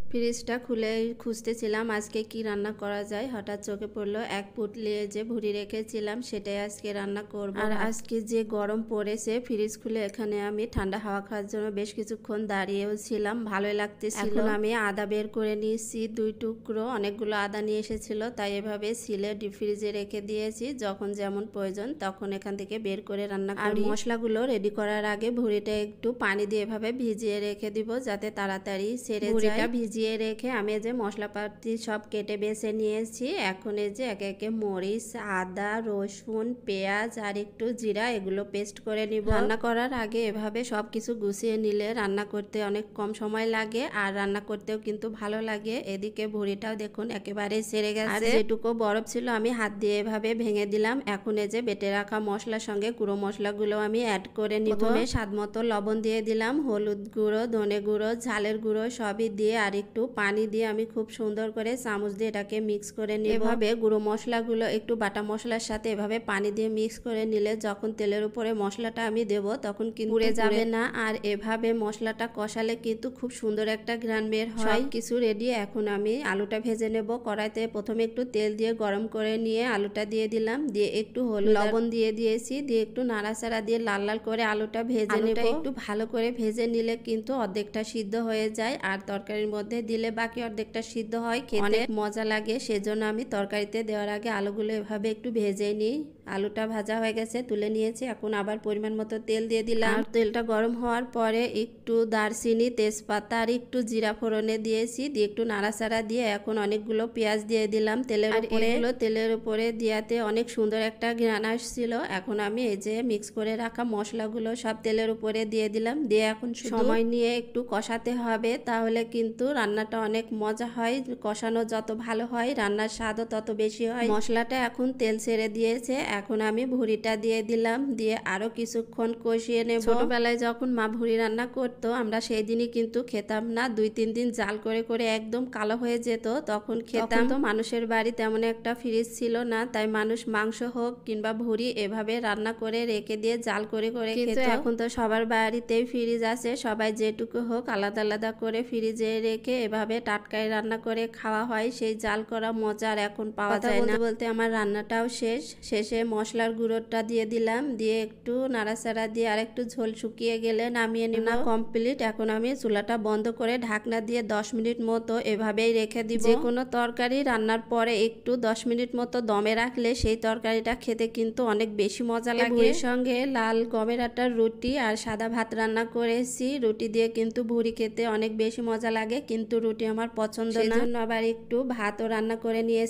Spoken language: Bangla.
ফ্রিজটা খুলে খুঁজতেছিলাম আজকে কি রান্না করা যায়। হঠাৎ চোখে পড়লো এক পুটলি যে ভুড়ি রেখেছিলাম সেটাই আজকে রান্না করব। আর আজকে যে গরম পড়েছে ফ্রিজ খুলে এখানে আমি ঠান্ডা হাওয়া খাওয়ার জন্য বেশ কিছুক্ষণ দাঁড়িয়েও ছিলাম, ভালোই লাগতেছিল। এখন আমি আদা বের করে নিয়েছি 2 টুকরো, অনেকগুলো আদা নিয়ে এসেছিল তাই এভাবে সিলে ডিপ ফ্রিজে রেখে দিয়েছি, যখন যেমন প্রয়োজন তখন এখান থেকে বের করে রান্না করি। আর মশলাগুলো রেডি করার আগে ভুড়িটা একটু পানি দিয়ে এভাবে ভিজিয়ে রেখে দিব যাতে তাড়াতাড়ি সেরে যায়। ভিজিয়ে রেখে আমি যে মশলাপাতি সব কেটে বেছে নিয়েছি। এখন এই যে একে একে মরিচ, আদা, রসুন, পেঁয়াজ আর একটু জিরা এগুলো পেস্ট করে নিব। রান্না করার আগে এভাবে সব কিছু গুছিয়ে নিলে রান্না করতে অনেক কম সময় লাগে আর রান্না করতেও কিন্তু ভালো লাগে। এদিকে ভুড়িটাও দেখুন একেবারে সেরে গেছে। আর যেটুকু বরফ ছিল আমি হাত দিয়ে এভাবে ভেঙে দিলাম। এখন এই যে বেটে রাখা মশলার সঙ্গে গুঁড়ো মশলাগুলো আমি অ্যাড করে নিব। প্রথমে স্বাদ মতো লবণ দিয়ে দিলাম, হলুদ গুঁড়ো, ধনে গুঁড়ো, ঝালের গুঁড়ো সবই দিয়ে আর একটু পানি দিয়ে আমি খুব সুন্দর করে চামচ দিয়ে এটাকে মিক্স করে নিব। এভাবে গুঁড়ো মশলাগুলো একটু বাটা মশলার সাথে এভাবে পানি দিয়ে মিক্স করে নিলে যখন তেলের উপরে মশলাটা আমি দেব তখন কিন্তু পুড়ে যাবে না। আর এভাবে মশলাটা কষালে কিন্তু খুব সুন্দর একটা ঘ্রাণ বের হয়। সব কিছু রেডি। এখন আমি আলুটা ভেজে নেব। কড়াইতে প্রথমে একটু তেল দিয়ে গরম করে নিয়ে আলুটা দিয়ে দিলাম, দিয়ে একটু হলুদ লবণ দিয়ে দিয়েছি, দিয়ে একটু নাড়াচাড়া দিয়ে লাল লাল করে আলুটা ভেজে নেব। একটু ভালো করে ভেজে নিলে কিন্তু অর্ধেকটা সিদ্ধ হয়ে যায় আর তরকারির মধ্যে দিলে বাকি অর্ধেকটা সিদ্ধ হয়, খেতে অনেক মজা লাগে। সেজন্য আমি তরকারিতে দেওয়ার আগে আলুগুলো এভাবে একটু ভেজে নিই। আলুটা ভাজা হয়ে গেছে, তুলে নিয়েছি। এখন আবার পরিমাণ মতো তেল দিয়ে দিলাম। তেলটা গরম হওয়ার পরে একটু দারচিনি, তেজপাতা আর একটু জিরা ফোড়নে দিয়েছি, দিয়ে একটু নাড়াচাড়া দিয়ে এখন অনেকগুলো পেঁয়াজ দিয়ে দিলাম তেলের উপরে। তেলের উপরে দেওয়াতে অনেক সুন্দর একটা ঘ্রাণ আসছিল। এখন আমি এই যে মিক্স করে রাখা মশলাগুলো সব তেলের উপরে দিয়ে দিলাম, দিয়ে এখন সময় নিয়ে একটু কষাতে হবে, তাহলে কিন্তু রান্নাটা অনেক মজা হয়। কষানো যত ভালো হয় রান্নার স্বাদও তত বেশি হয়। মশলাটা এখন তেল ছেড়ে দিয়েছে, এখন আমি ভুড়িটা দিয়ে দিলাম, দিয়ে আরো কিছুক্ষণ কষিয়ে নেব। ছোটবেলায় যখন মা ভুড়ি রান্না করতো আমরা সেই দিনই কিন্তু খেতাম না, 2-3 দিন জাল করে করে একদম কালো হয়ে যেত, তখন খেতাম। তো মানুষের বাড়ি তেমন একটা ফ্রিজ ছিল না, তাই মানুষ মাংস হোক কিংবা ভুড়ি এভাবে রান্না করে রেখে দিয়ে জাল করে করে খেত। এখন তো সবার বাড়িতেই ফ্রিজ আছে, সবাই যেটুকু হোক আলাদা আলাদা করে ফ্রিজে রেখে এভাবে টাটকায় রান্না করে খাওয়া হয়। সেই জাল করা মজা আর এখন পাওয়া যায় না। বলতে আমার রান্নাটাও শেষে মশলার গুঁড়োটা দিয়ে দিলাম, দিয়ে একটু নাড়াচাড়া দিয়ে আর একটু ঝোল শুকিয়ে গেলে নামিয়ে নিব। কমপ্লিট। এখন আমি চুলাটা বন্ধ করে ঢাকনা দিয়ে 10 মিনিট মতো এভাবেই রেখে দিব। যে কোনো তরকারি রান্নার পরে একটু 10 মিনিট মতো দমে রাখলে সেই তরকারিটা খেতে কিন্তু অনেক বেশি মজা লাগে। ভুড়ির সঙ্গে লাল গমের আটার রুটি আর সাদা ভাত রান্না করেছি। রুটি দিয়ে কিন্তু ভুড়ি খেতে অনেক বেশি মজা লাগে, কিন্তু রুটি আমার পছন্দ না, সেজন্য আবার একটু ভাতও রান্না করে নিয়েছি।